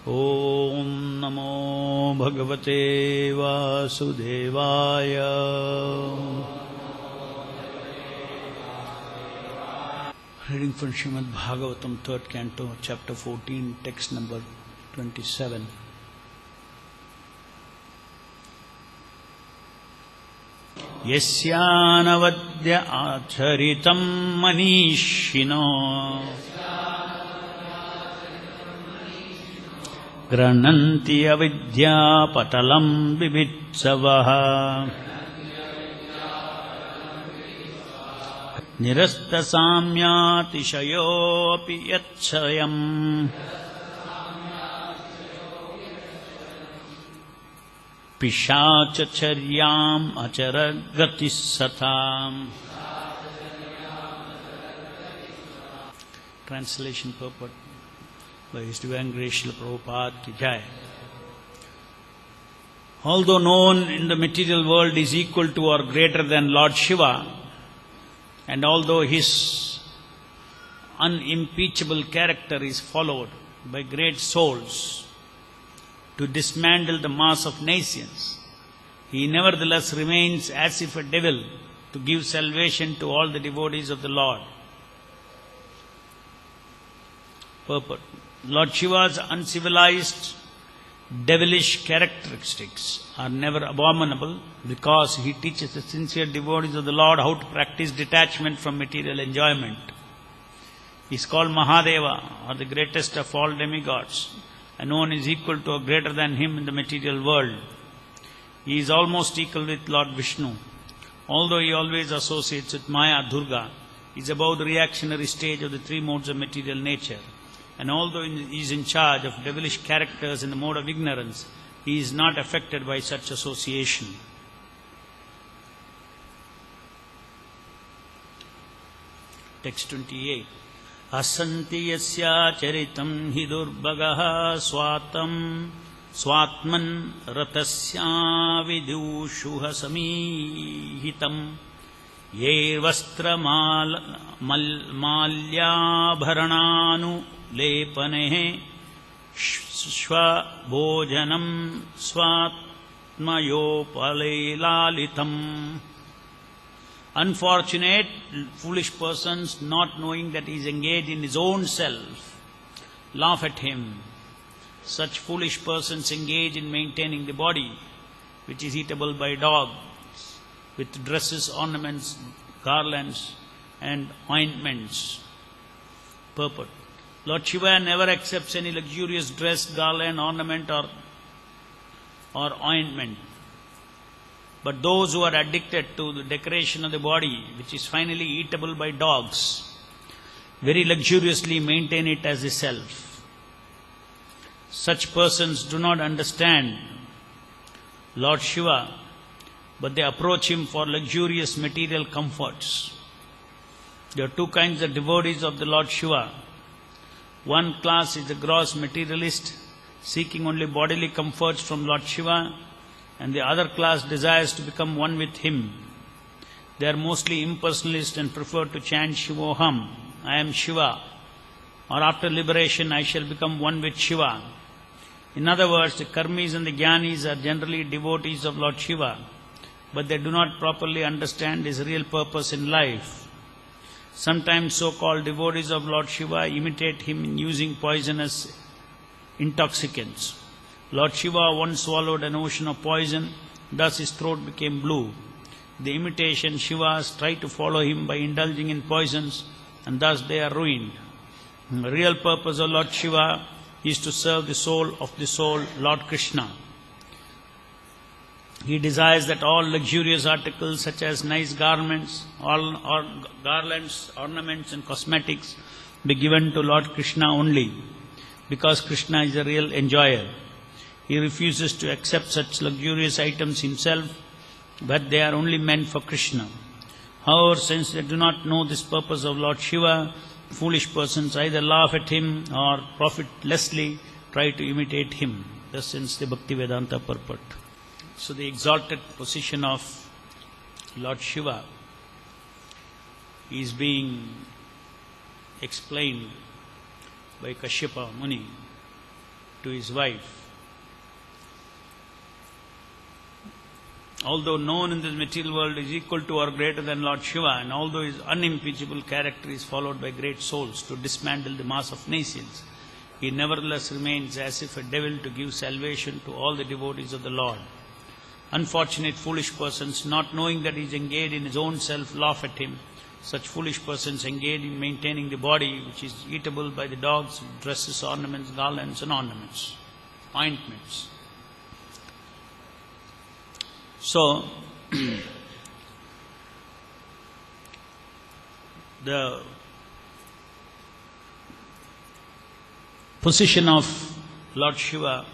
Om Namo Bhagavate Vasudevaya. Reading from Srimad Bhagavatam, 3rd Canto, Chapter 14, text number 27. Yasyanavadya acharitam manishino grananti avidya patalam vivitsavaha nirasta samyatishayo api yatchayam pishachacharyam acharagatis satam. Translation purport by His Divine Grace Srila Prabhupada ki Jai. Although known in the material world is equal to or greater than Lord Shiva, and although his unimpeachable character is followed by great souls to dismantle the mass of nations, he nevertheless remains as if a devil to give salvation to all the devotees of the Lord. Purport. Lord Shiva's uncivilized, devilish characteristics are never abominable because he teaches the sincere devotees of the Lord how to practice detachment from material enjoyment. He is called Mahadeva, or the greatest of all demigods, and no one is equal to or greater than him in the material world. He is almost equal with Lord Vishnu. Although he always associates with Maya, Durga, he is above the reactionary stage of the three modes of material nature. And although he is in charge of devilish characters in the mode of ignorance, he is not affected by such association. Text 28. Asanti yasya charitam hi durbagaha swatam swatman ratasya vidushuha samihitam ye vastra malyabharananu lepanehe shva bhojanam swatmayopalelalitam. Unfortunate, foolish persons, not knowing that he is engaged in his own self, laugh at him. Such foolish persons engage in maintaining the body, which is eatable by dogs, with dresses, ornaments, garlands, and ointments. Purport. Lord Shiva never accepts any luxurious dress, garland, ornament, or ointment. But those who are addicted to the decoration of the body, which is finally eatable by dogs, very luxuriously maintain it as a self. Such persons do not understand Lord Shiva, but they approach him for luxurious material comforts. There are two kinds of devotees of the Lord Shiva. One class is the gross materialist, seeking only bodily comforts from Lord Shiva, and the other class desires to become one with him. They are mostly impersonalist and prefer to chant Shivoham, I am Shiva, or after liberation I shall become one with Shiva. In other words, the karmis and the jnanis are generally devotees of Lord Shiva, but they do not properly understand his real purpose in life. Sometimes so-called devotees of Lord Shiva imitate him in using poisonous intoxicants. Lord Shiva once swallowed an ocean of poison, thus his throat became blue. The imitation Shivas try to follow him by indulging in poisons, and thus they are ruined. The real purpose of Lord Shiva is to serve the soul of the soul, Lord Krishna. He desires that all luxurious articles such as nice garments, garlands, ornaments and cosmetics be given to Lord Krishna only, because Krishna is a real enjoyer. He refuses to accept such luxurious items himself, but they are only meant for Krishna. However, since they do not know this purpose of Lord Shiva, foolish persons either laugh at him or profitlessly try to imitate him. Thus ends the Bhaktivedanta purport. So the exalted position of Lord Shiva is being explained by Kashyapa Muni to his wife. Although known in this material world is equal to or greater than Lord Shiva, and although his unimpeachable character is followed by great souls to dismantle the mass of naysayers, he nevertheless remains as if a devil to give salvation to all the devotees of the Lord. Unfortunate foolish persons, not knowing that he is engaged in his own self, laugh at him. Such foolish persons engage in maintaining the body which is eatable by the dogs, dresses, ornaments, garlands and ornaments, ointments. So, the position of Lord Shiva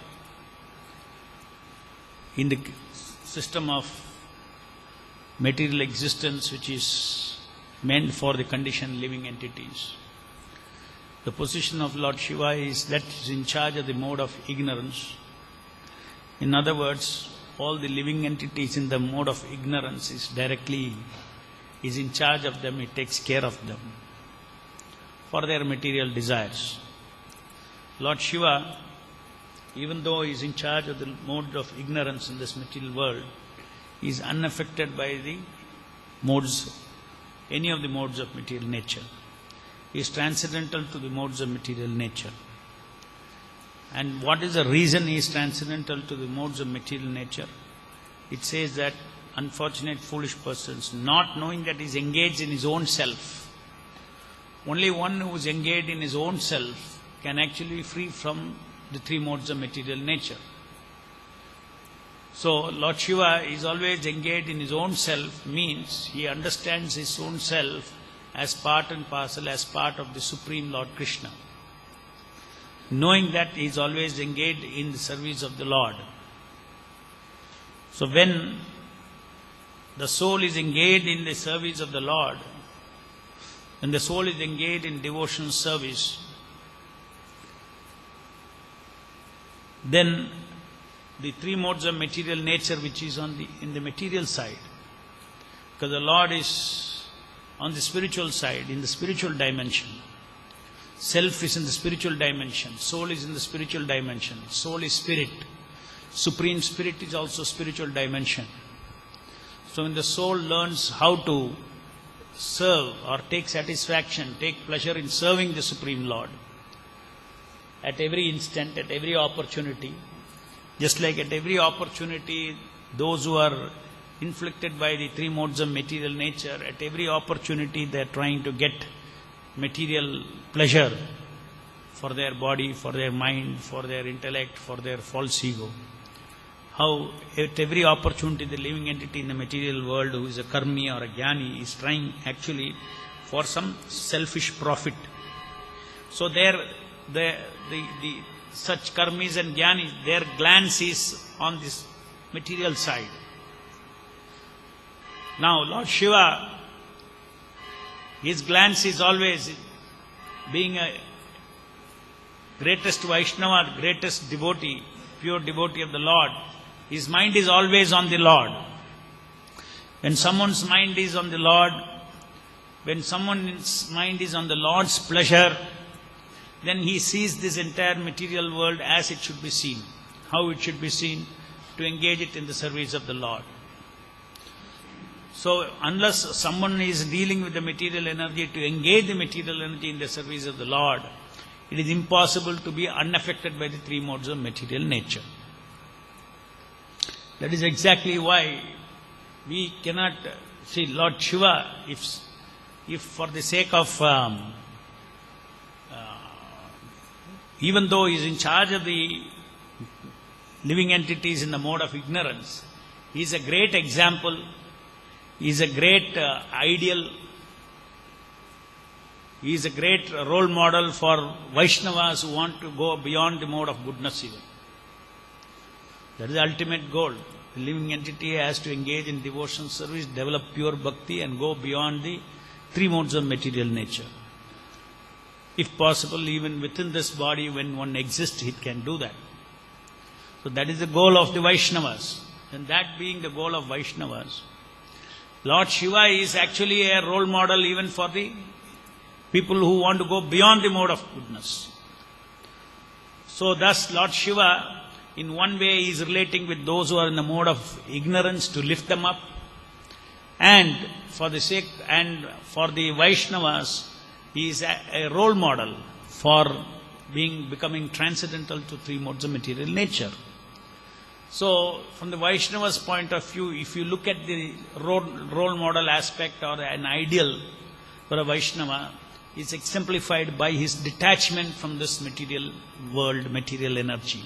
in the system of material existence which is meant for the conditioned living entities. The position of Lord Shiva is that he is in charge of the mode of ignorance. In other words, all the living entities in the mode of ignorance is in charge of them, he takes care of them for their material desires. Lord Shiva, even though he is in charge of the mode of ignorance in this material world, he is unaffected by the modes, any of the modes of material nature. He is transcendental to the modes of material nature. And what is the reason he is transcendental to the modes of material nature? It says that unfortunate foolish persons, not knowing that he is engaged in his own self. Only one who is engaged in his own self can actually be free from the three modes of material nature. So Lord Shiva is always engaged in his own self, means he understands his own self as part and parcel, as part of the Supreme Lord Krishna. Knowing that he is always engaged in the service of the Lord. So when the soul is engaged in the service of the Lord, when the soul is engaged in devotional service, then the three modes of material nature which is in the material side, because the Lord is on the spiritual side, in the spiritual dimension. Self is in the spiritual dimension, soul is in the spiritual dimension, soul is spirit, Supreme Spirit is also spiritual dimension. So when the soul learns how to serve or take satisfaction, take pleasure in serving the Supreme Lord, at every instant, at every opportunity, just like at every opportunity, those who are inflicted by the three modes of material nature, at every opportunity they are trying to get material pleasure for their body, for their mind, for their intellect, for their false ego. How at every opportunity the living entity in the material world who is a karmi or a jnani is trying actually for some selfish profit. So such karmis and jnanis, their glance is on this material side. Now Lord Shiva, his glance is always, being a greatest Vaishnava, greatest devotee, pure devotee of the Lord, his mind is always on the Lord. When someone's mind is on the Lord, when someone's mind is on the Lord's pleasure, then he sees this entire material world as it should be seen. How it should be seen? To engage it in the service of the Lord. So unless someone is dealing with the material energy, to engage the material energy in the service of the Lord, it is impossible to be unaffected by the three modes of material nature. That is exactly why we cannot see Lord Shiva, if for the sake of, even though he is in charge of the living entities in the mode of ignorance, he is a great example, he is a great ideal, he is a great role model for Vaishnavas who want to go beyond the mode of goodness even. That is the ultimate goal. The living entity has to engage in devotional service, develop pure bhakti and go beyond the three modes of material nature. If possible, even within this body, when one exists, it can do that. So that is the goal of the Vaishnavas. And that being the goal of Vaishnavas, Lord Shiva is actually a role model even for the people who want to go beyond the mode of goodness. So So thus Lord Shiva, in one way, is relating with those who are in the mode of ignorance to lift them up. And for the sake, and for the Vaishnavas, he is a role model for becoming transcendental to three modes of material nature. So, from the Vaishnava's point of view, if you look at the role model aspect or an ideal for a Vaishnava, is exemplified by his detachment from this material world, material energy.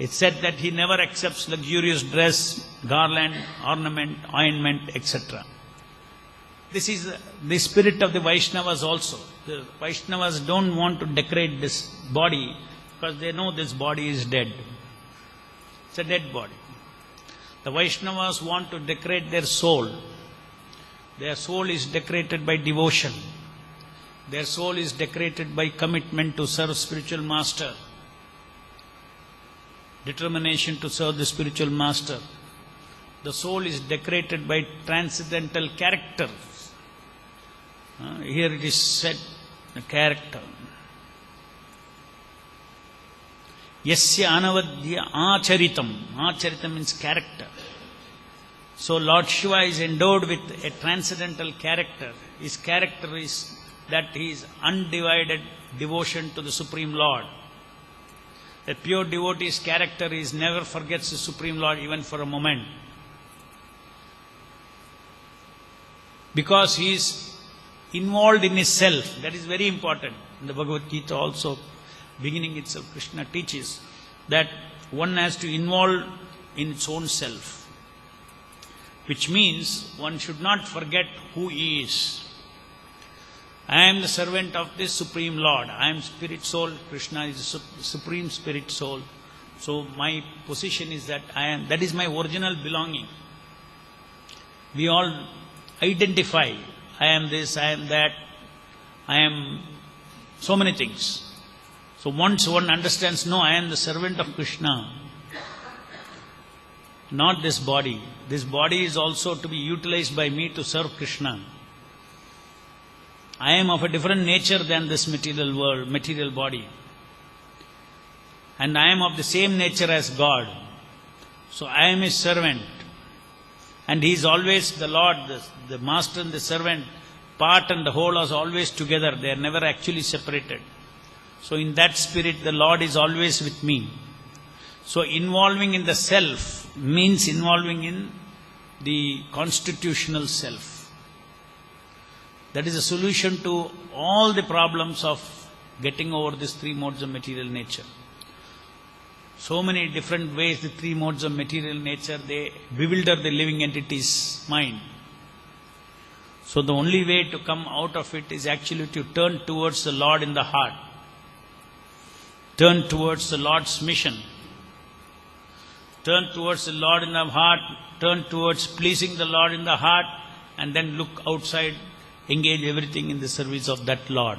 It's said that he never accepts luxurious dress, garland, ornament, ointment, etc. This is the spirit of the Vaishnavas also. The Vaishnavas don't want to decorate this body because they know this body is dead. It's a dead body. The Vaishnavas want to decorate their soul. Their soul is decorated by devotion. Their soul is decorated by commitment to serve spiritual master. Determination to serve the spiritual master. The soul is decorated by transcendental character. Here it is said, the character. Yasya anavadya acharitam. Acharitam means character. So Lord Shiva is endowed with a transcendental character. His character is that he is undivided devotion to the Supreme Lord. A pure devotee's character is never forgets the Supreme Lord even for a moment. Because he is involved in his self. That is very important. In the Bhagavad Gita also, beginning itself, Krishna teaches that one has to involve in its own self. Which means one should not forget who he is. I am the servant of this Supreme Lord. I am spirit soul. Krishna is the supreme spirit soul. So my position is that that is my original belonging. We all identify. I am this, I am that, I am so many things. So once one understands, no, I am the servant of Krishna, not this body. This body is also to be utilized by me to serve Krishna. I am of a different nature than this material world, material body. And I am of the same nature as God. So I am His servant. And He is always the Lord, the master and the servant, part and the whole are always together. They are never actually separated. So in that spirit, the Lord is always with me. So involving in the self means involving in the constitutional self. That is a solution to all the problems of getting over these three modes of material nature. So many different ways the three modes of material nature, they bewilder the living entity's mind. So the only way to come out of it is actually to turn towards the Lord in the heart. Turn towards the Lord's mission. Turn towards the Lord in the heart. Turn towards pleasing the Lord in the heart. And then look outside. Engage everything in the service of that Lord.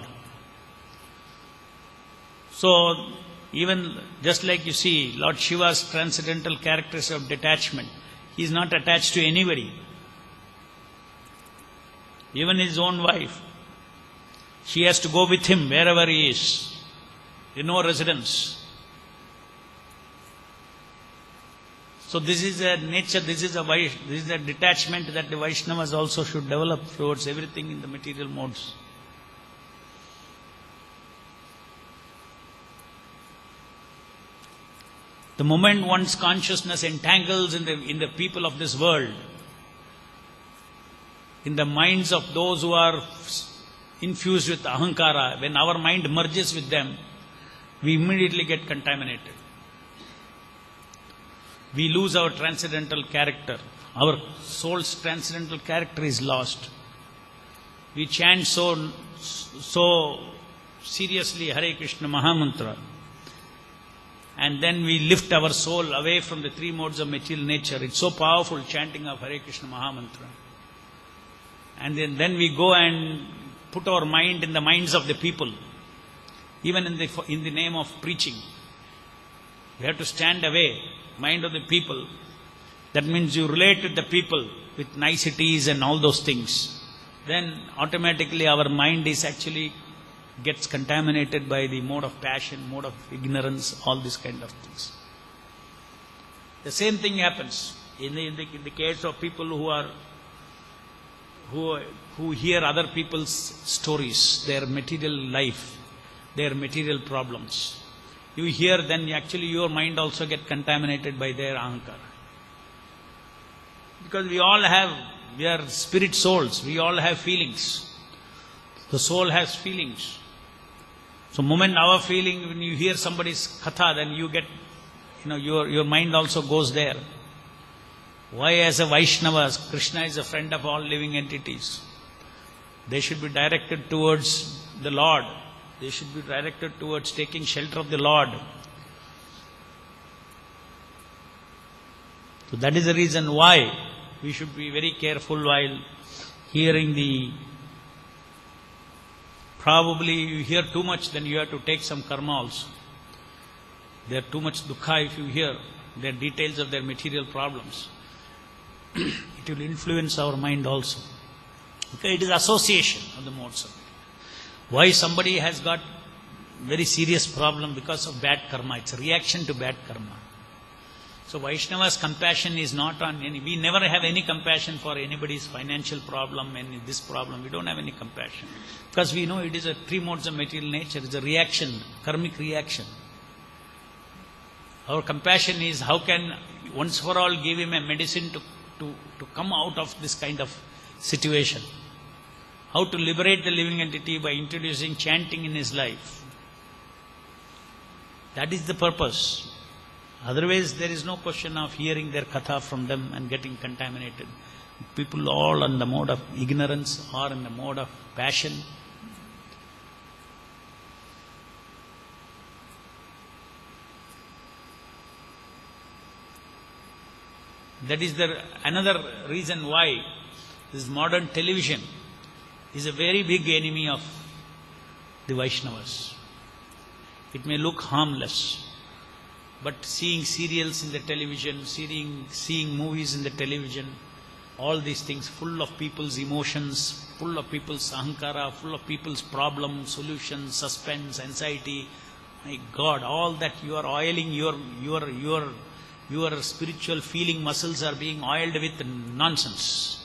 So, even just like you see, Lord Shiva's transcendental characters of detachment, he is not attached to anybody. Even his own wife, she has to go with him wherever he is. No residence. So this is a nature, this is a detachment that the Vaishnavas also should develop towards everything in the material modes. The moment one's consciousness entangles in the people of this world, in the minds of those who are infused with ahankara, when our mind merges with them, we immediately get contaminated. We lose our transcendental character. Our soul's transcendental character is lost. We chant so seriously Hare Krishna Mahamantra. And then we lift our soul away from the three modes of material nature. It's so powerful, chanting of Hare Krishna Mahamantra. And then we go and put our mind in the minds of the people. Even in the name of preaching. We have to stand away. Mind of the people. That means you relate with the people with niceties and all those things. Then automatically our mind is actually gets contaminated by the mode of passion, mode of ignorance, all these kind of things. The same thing happens in the case of people who hear other people's stories, their material life, their material problems. You hear, then actually your mind also get contaminated by their ahankara. Because we are spirit souls, we all have feelings. The soul has feelings. So moment our feeling, when you hear somebody's katha, then you get, your mind also goes there. Why as a Vaishnavas, Krishna is a friend of all living entities. They should be directed towards the Lord. They should be directed towards taking shelter of the Lord. So that is the reason why we should be very careful while hearing probably you hear too much, then you have to take some karma also. There are too much dukkha if you hear. There are details of their material problems. It will influence our mind also. Okay, it is association of the modes of it. Why somebody has got very serious problem because of bad karma. It's a reaction to bad karma. So Vaishnava's compassion is not on we never have any compassion for anybody's financial problem and this problem. We don't have any compassion. Because we know it is a three modes of material nature. It's a reaction, karmic reaction. Our compassion is how can once for all give him a medicine to come out of this kind of situation. How to liberate the living entity by introducing chanting in his life. That is the purpose. Otherwise, there is no question of hearing their katha from them and getting contaminated. People all in the mode of ignorance or in the mode of passion. That is another reason why this modern television is a very big enemy of the Vaishnavas. It may look harmless, but seeing serials in the television, seeing movies in the television, all these things full of people's emotions, full of people's ahankara, full of people's problems, solutions, suspense, anxiety. My God, all that you are oiling your spiritual feeling muscles are being oiled with nonsense.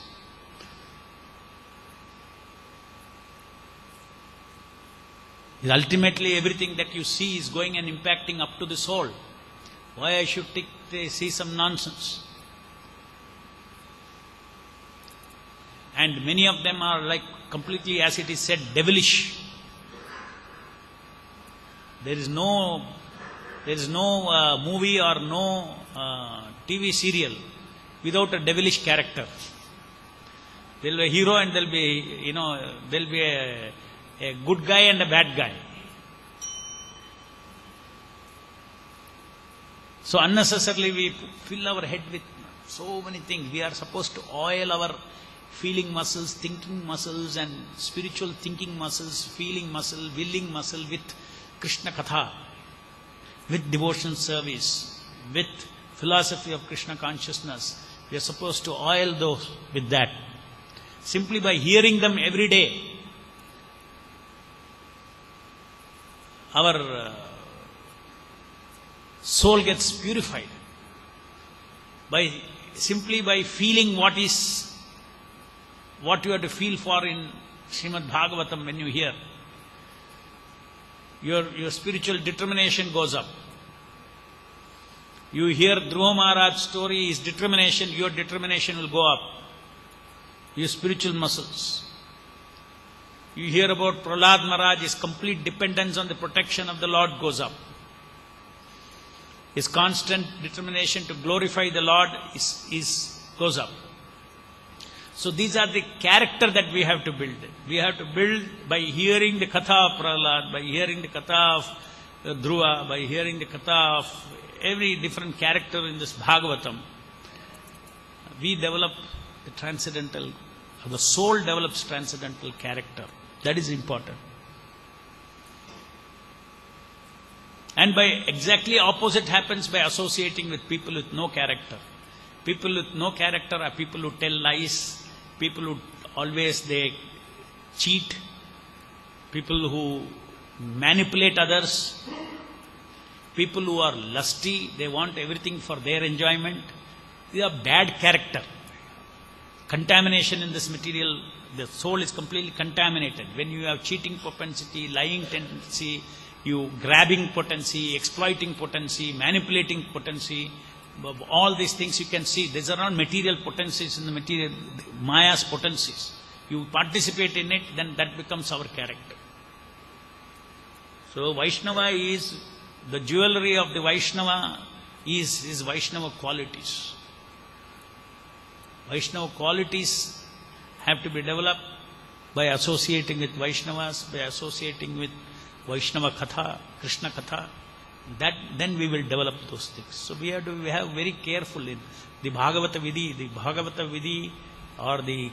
Ultimately, everything that you see is going and impacting up to the soul. Why I should see some nonsense? And many of them are like completely, as it is said, devilish. There is no movie or no TV serial without a devilish character. There will be a hero and there will be a good guy and a bad guy. So unnecessarily we fill our head with so many things. We are supposed to oil our feeling muscles, thinking muscles and spiritual thinking muscles, feeling muscle, willing muscle with Krishna Katha, with devotion service, with philosophy of Krishna consciousness. We are supposed to oil those with that. Simply by hearing them every day, our soul gets purified. Simply by feeling what you have to feel for in Srimad Bhagavatam when you hear. Your spiritual determination goes up. You hear Dhruva Maharaj's story, his determination, your determination will go up. Your spiritual muscles. You hear about Prahlad Maharaj, his complete dependence on the protection of the Lord goes up. His constant determination to glorify the Lord goes up. So these are the character that we have to build. We have to build by hearing the katha of Prahlad, by hearing the katha of Dhruva, by hearing the katha of every different character in this Bhagavatam. We develop the transcendental, the soul develops transcendental character. That is important. And by exactly opposite happens by associating with people with no character. People with no character are people who tell lies, people who always they cheat, people who manipulate others, people who are lusty, they want everything for their enjoyment. They are bad character. Contamination in this material, the soul is completely contaminated. When you have cheating propensity, lying tendency, you grabbing potency, exploiting potency, manipulating potency, all these things you can see. These are not material potencies in the material, Maya's potencies. You participate in it, then that becomes our character. So Vaishnava is, the jewelry of the Vaishnava is his Vaishnava qualities. Vaishnava qualities have to be developed by associating with Vaishnavas, by associating with Vaishnava Katha, Krishna Katha. That then we will develop those things. So we have very careful in the Bhagavata Vidhi or the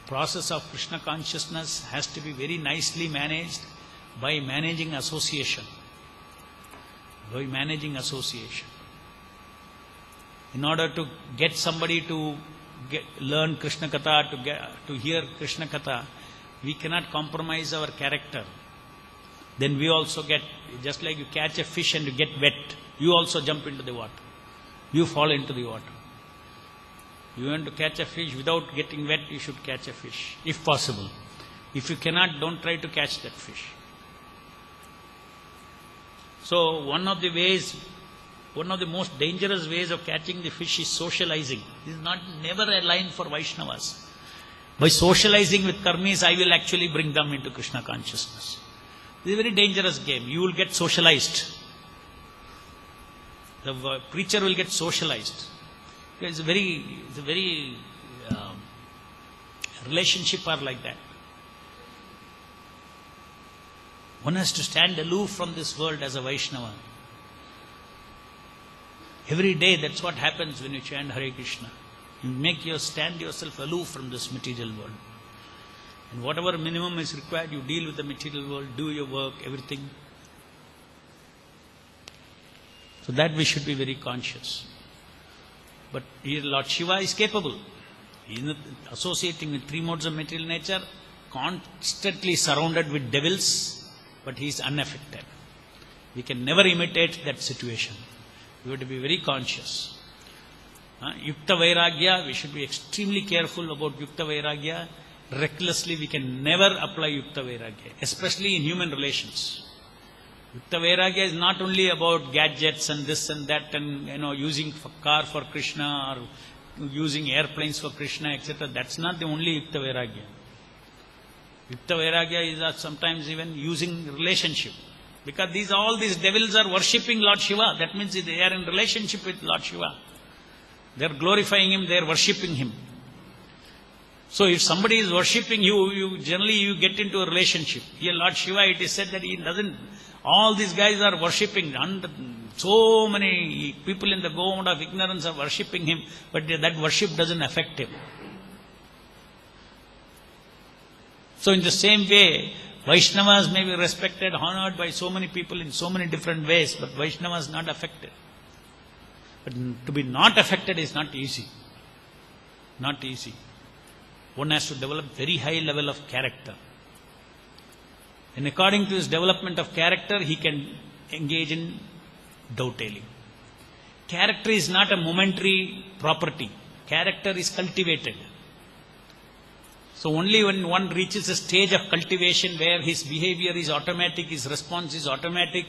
process of Krishna consciousness has to be very nicely managed by managing association. By managing association. In order to get somebody to learn Krishna Katha, to hear Krishna Katha, we cannot compromise our character. Then we also get, just like you catch a fish and you get wet, you also jump into the water. You fall into the water. You want to catch a fish without getting wet, you should catch a fish, if possible. If you cannot, don't try to catch that fish. So one of the most dangerous ways of catching the fish is socializing. This is never a line for Vaishnavas. By socializing with karmis, I will actually bring them into Krishna consciousness. This is a very dangerous game. You will get socialized. The preacher will get socialized. It's a very relationship are like that. One has to stand aloof from this world as a Vaishnava. Every day, that's what happens when you chant Hare Krishna. You stand yourself aloof from this material world. And whatever minimum is required, you deal with the material world, do your work, everything. So that we should be very conscious. But here Lord Shiva is capable. He is associating with three modes of material nature, constantly surrounded with devils, but he is unaffected. We can never imitate that situation. We have to be very conscious. Yukta Vairagya, we should be extremely careful about Yukta Vairagya. Recklessly, we can never apply Yukta Vairagya, especially in human relations. Yukta Vairagya is not only about gadgets and this and that and using car for Krishna or using airplanes for Krishna, etc. That's not the only Yukta Vairagya. Yukta Vairagya is sometimes even using relationship. Because all these devils are worshipping Lord Shiva. That means they are in relationship with Lord Shiva. They are glorifying him, they are worshipping him. So if somebody is worshipping you, generally get into a relationship. Here Lord Shiva, it is said that he doesn't, all these guys are worshipping, and so many people in the government of ignorance are worshipping him, but that worship doesn't affect him. So in the same way, Vaishnavas may be respected, honored by so many people in so many different ways, but Vaishnavas not affected. But to be not affected is not easy. Not easy. One has to develop very high level of character. And according to his development of character, he can engage in dovetailing. Character is not a momentary property. Character is cultivated. So only when one reaches a stage of cultivation where his behavior is automatic, his response is automatic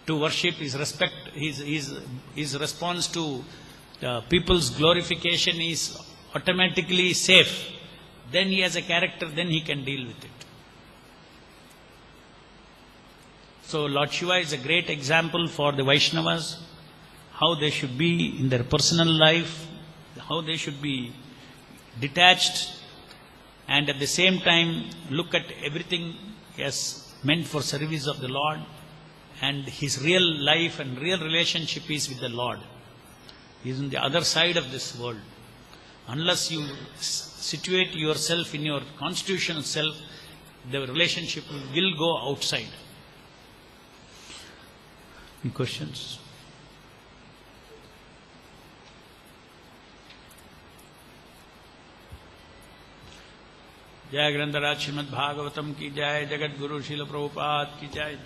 to worship, his respect, his response to people's glorification is automatically safe, then he has a character, then he can deal with it. So Lord Shiva is a great example for the Vaishnavas, how they should be in their personal life, how they should be detached, and at the same time look at everything as meant for service of the Lord, and his real life and real relationship is with the Lord. He is on the other side of this world. Unless you situate yourself in your constitutional self, the relationship will go outside. Any questions? जय ग्रंथराज श्रीमद् भागवतम की जय, जगत गुरु श्रील प्रभुपाद की जय।